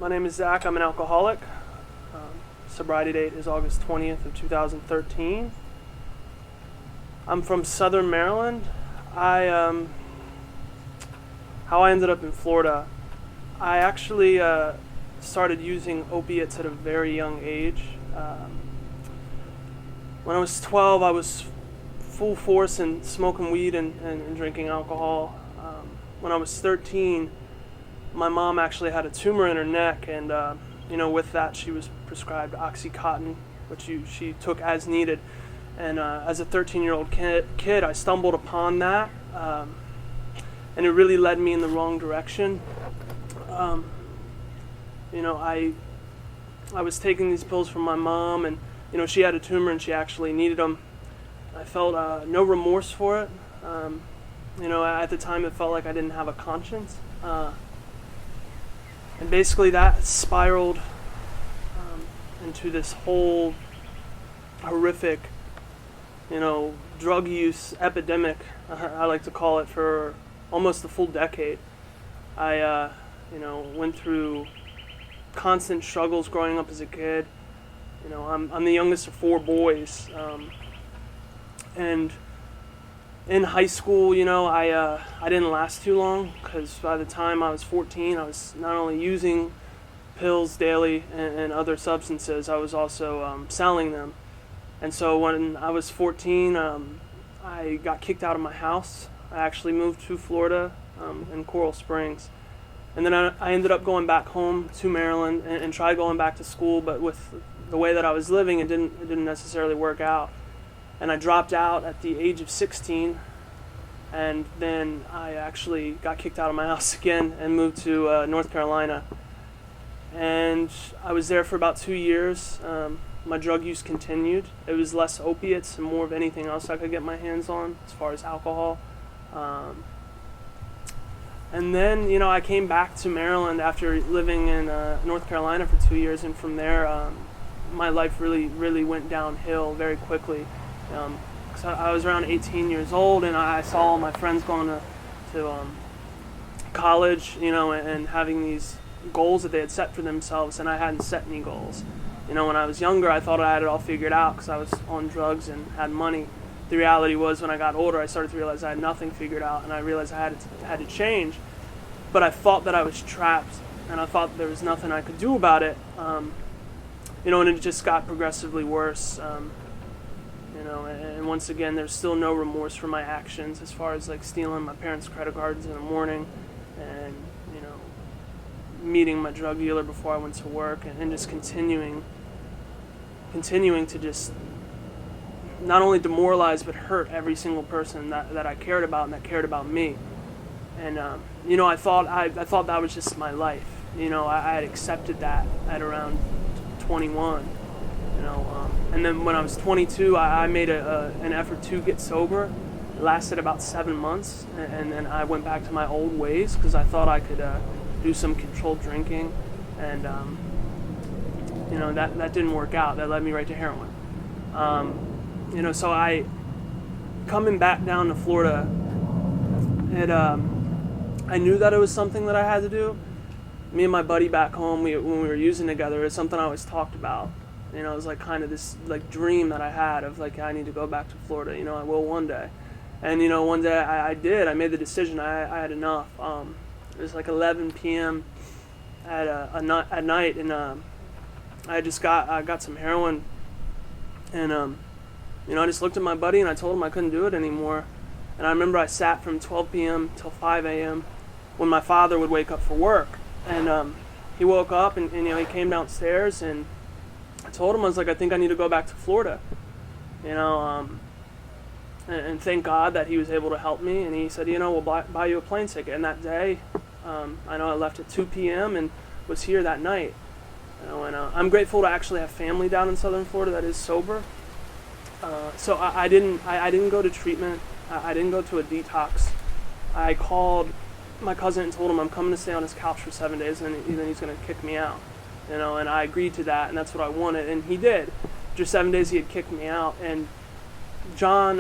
My name is Zach. I'm an alcoholic. Sobriety date is August 20th of 2013. I'm from Southern Maryland. How I ended up in Florida, I actually started using opiates at a very young age. When I was 12, I was full force in smoking weed and drinking alcohol. When I was 13, my mom actually had a tumor in her neck, and with that she was prescribed Oxycontin, which she took as needed. And as a 13-year-old kid, I stumbled upon that, and it really led me in the wrong direction. I was taking these pills from my mom, and she had a tumor and she actually needed them. I felt no remorse for it. At the time it felt like I didn't have a conscience. And basically that spiraled into this whole horrific, drug use epidemic, I like to call it, for almost a full decade. I, went through constant struggles growing up as a kid. I'm the youngest of four boys. And in high school, I didn't last too long, because by the time I was 14, I was not only using pills daily and other substances, I was also selling them. And so when I was 14, I got kicked out of my house. I actually moved to Florida in Coral Springs. And then I ended up going back home to Maryland and tried going back to school, but with the way that I was living, it didn't necessarily work out. And I dropped out at the age of 16, and then I actually got kicked out of my house again and moved to North Carolina. And I was there for about 2 years. My drug use continued. It was less opiates and more of anything else I could get my hands on as far as alcohol. And then, I came back to Maryland after living in North Carolina for 2 years, and from there, my life really went downhill very quickly. So I was around 18 years old, and I saw all my friends going to college, and having these goals that they had set for themselves, and I hadn't set any goals. When I was younger, I thought I had it all figured out because I was on drugs and had money. The reality was, when I got older, I started to realize I had nothing figured out, and I realized I had to change. But I thought that I was trapped, and I thought there was nothing I could do about it. And it just got progressively worse. And once again, there's still no remorse for my actions, as far as like stealing my parents' credit cards in the morning, and meeting my drug dealer before I went to work, and just continuing to just not only demoralize but hurt every single person that I cared about and that cared about me. And I thought that was just my life. I had accepted that at around 21. And then when I was 22, I made an effort to get sober. It lasted about 7 months, and then I went back to my old ways because I thought I could do some controlled drinking, and that didn't work out. That led me right to heroin. So I, coming back down to Florida, I knew that it was something that I had to do. Me and my buddy back home, when we were using together, it was something I always talked about. It was like kind of this like dream that I had of like, I need to go back to Florida. I will one day. And one day I did. I made the decision. I had enough. It was like 11 p.m. at night, and I got some heroin, and I just looked at my buddy and I told him I couldn't do it anymore. And I remember I sat from 12 p.m. till 5 a.m. when my father would wake up for work, and he woke up and he came downstairs, and I told him, I was like, I think I need to go back to Florida, and thank God that he was able to help me. And he said, we'll buy you a plane ticket. And that day, I know I left at 2 p.m. and was here that night. And I'm grateful to actually have family down in Southern Florida that is sober. So I didn't go to treatment. I didn't go to a detox. I called my cousin and told him I'm coming to stay on his couch for 7 days, and then he's going to kick me out. And I agreed to that, and that's what I wanted, and he did. After 7 days, he had kicked me out, and John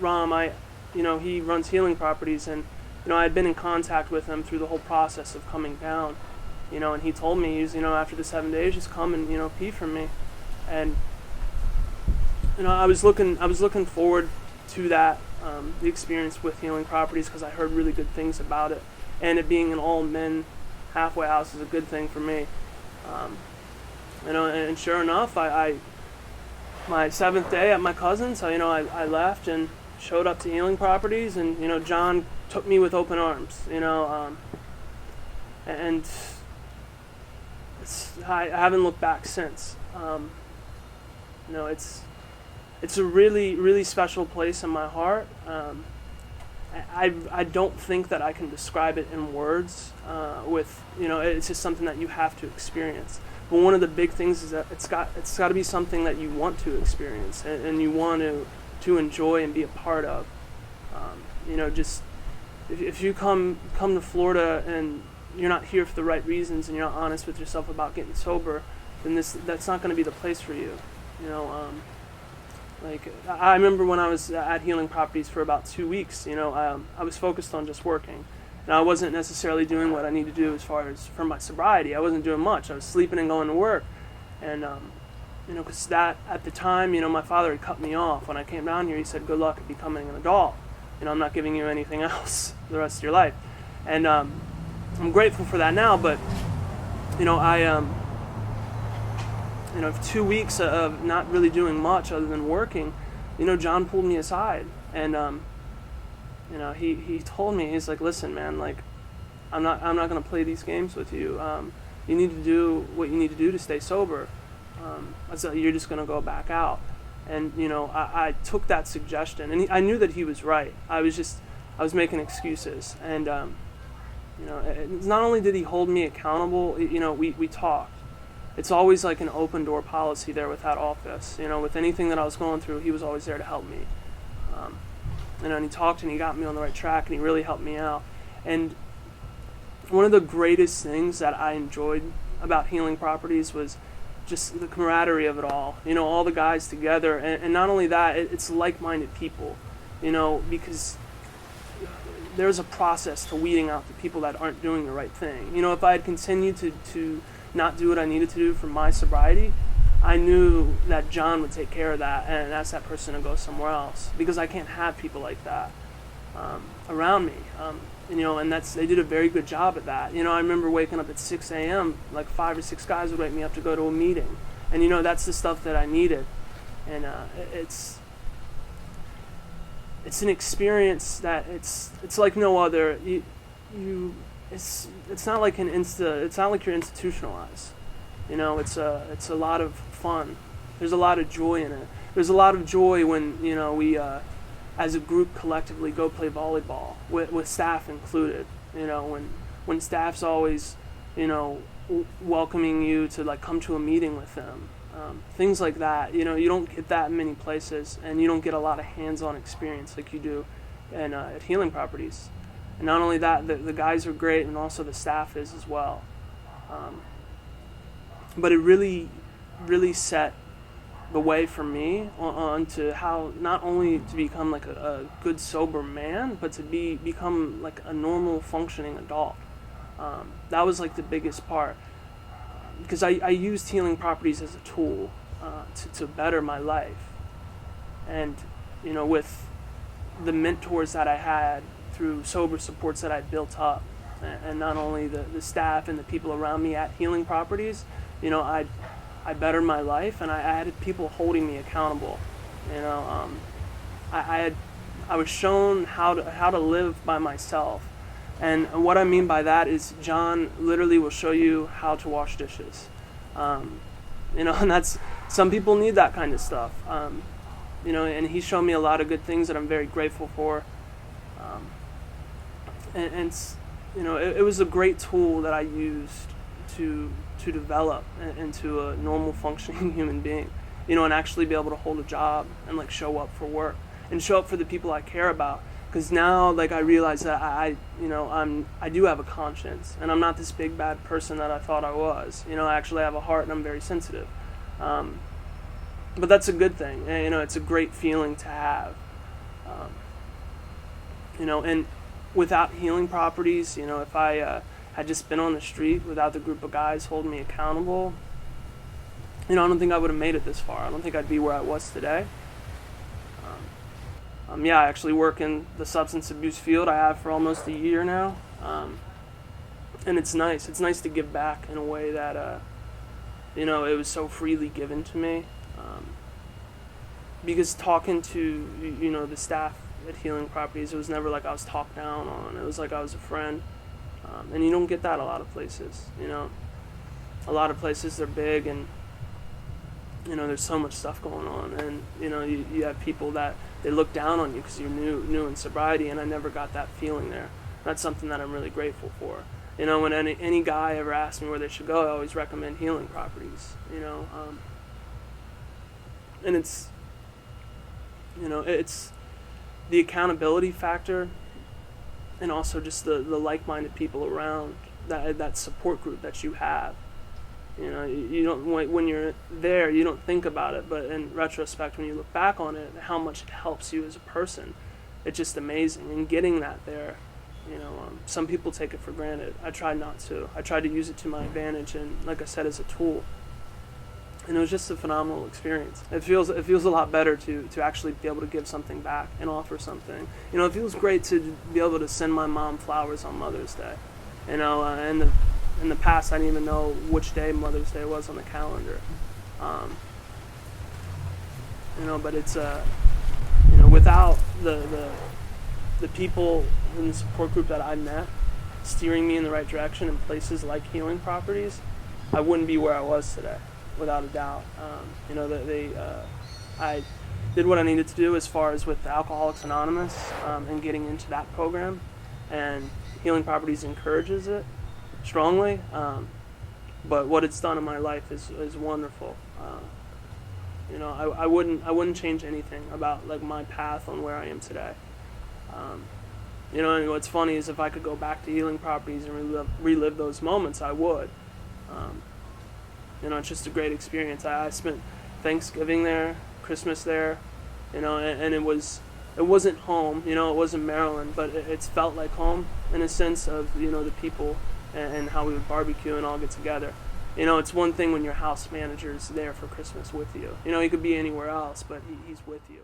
Rahm, he runs healing properties, and I had been in contact with him through the whole process of coming down, And he told me, after the 7 days, just come and, pee for me. And, I was looking forward to that, the experience with Healing Properties, because I heard really good things about it. And it being an all-men halfway house is a good thing for me. And sure enough, my 7th day at my cousin's, I left and showed up to Healing Properties, and, John took me with open arms, and I haven't looked back since. It's a really, really special place in my heart. I don't think that I can describe it in words. It's just something that you have to experience. But one of the big things is that it's got to be something that you want to experience and you want to enjoy and be a part of. Just if you come to Florida and you're not here for the right reasons and you're not honest with yourself about getting sober, then that's not going to be the place for you. I remember when I was at Healing Properties for about 2 weeks, I was focused on just working. And I wasn't necessarily doing what I need to do as far as for my sobriety. I wasn't doing much. I was sleeping and going to work. And, because that, at the time, my father had cut me off. When I came down here, he said, good luck at becoming an adult. I'm not giving you anything else the rest of your life. And I'm grateful for that now, but, for 2 weeks of not really doing much other than working, John pulled me aside. And, he told me, he's like, listen, man, like, I'm not going to play these games with you. You need to do what you need to do to stay sober. I said, you're just going to go back out. And, I took that suggestion, and I knew that he was right. I was making excuses. And, not only did he hold me accountable, we talked. It's always like an open door policy there with that office. With anything that I was going through, he was always there to help me. And he talked and he got me on the right track and he really helped me out. And one of the greatest things that I enjoyed about Healing Properties was just the camaraderie of it all. All the guys together. And not only that, it's like-minded people, because there's a process to weeding out the people that aren't doing the right thing. If I had continued to not do what I needed to do for my sobriety, I knew that John would take care of that and ask that person to go somewhere else, because I can't have people like that around me. And they did a very good job at that. I remember waking up at 6 a.m., like 5 or 6 guys would wake me up to go to a meeting. And, that's the stuff that I needed. And it's an experience that it's like no other. It's not like it's not like you're institutionalized. It's a lot of fun. There's a lot of joy in it. There's a lot of joy when we as a group collectively go play volleyball with staff included. When staff's always welcoming you to like come to a meeting with them. Things like that. You don't get that in many places, and you don't get a lot of hands-on experience like you do at Healing Properties. And not only that, the guys are great, and also the staff is as well. But it really, really set the way for me on to how not only to become like a good sober man, but to become like a normal functioning adult. That was like the biggest part, because I used Healing Properties as a tool to better my life. And with the mentors that I had through sober supports that I built up, and not only the staff and the people around me at Healing Properties, I bettered my life, and I had people holding me accountable. I was shown how to live by myself, and what I mean by that is John literally will show you how to wash dishes. And that's, some people need that kind of stuff. And he showed me a lot of good things that I'm very grateful for. It was a great tool that I used to develop into a normal functioning human being, and actually be able to hold a job and like show up for work and show up for the people I care about. Because now, like, I realize that I do have a conscience, and I'm not this big bad person that I thought I was. I actually have a heart, and I'm very sensitive. But that's a good thing. It's a great feeling to have. And without Healing Properties, if I had just been on the street without the group of guys holding me accountable, I don't think I would have made it this far. I don't think I'd be where I was today. I actually work in the substance abuse field. I have for almost a year now. And it's nice. It's nice to give back in a way that, it was so freely given to me. Because talking to, the staff at Healing Properties, it was never like I was talked down on. It was like I was a friend. And you don't get that a lot of places, A lot of places, they're big and, there's so much stuff going on. And, you have people that they look down on you because you're new in sobriety, and I never got that feeling there. That's something that I'm really grateful for. When any guy ever asks me where they should go, I always recommend Healing Properties, And it's, it's the accountability factor, and also just the like-minded people around, that support group that you have. You don't, when you're there, you don't think about it, but in retrospect, when you look back on it, how much it helps you as a person, it's just amazing. And getting that there, some people take it for granted. I tried not to. I tried to use it to my advantage, and like I said, as a tool. And it was just a phenomenal experience. It feels a lot better to actually be able to give something back and offer something. It feels great to be able to send my mom flowers on Mother's Day. In the past, I didn't even know which day Mother's Day was on the calendar. But it's without the people in the support group that I met steering me in the right direction in places like Healing Properties, I wouldn't be where I was today, without a doubt. I did what I needed to do as far as with Alcoholics Anonymous and getting into that program, and Healing Properties encourages it strongly, but what it's done in my life is wonderful. I wouldn't change anything about like my path on where I am today. And what's funny is if I could go back to Healing Properties and relive those moments, I would. It's just a great experience. I spent Thanksgiving there, Christmas there, and it wasn't home, it wasn't Maryland, but it's felt like home in a sense of, the people and how we would barbecue and all get together. It's one thing when your house manager's there for Christmas with you. He could be anywhere else, but he's with you.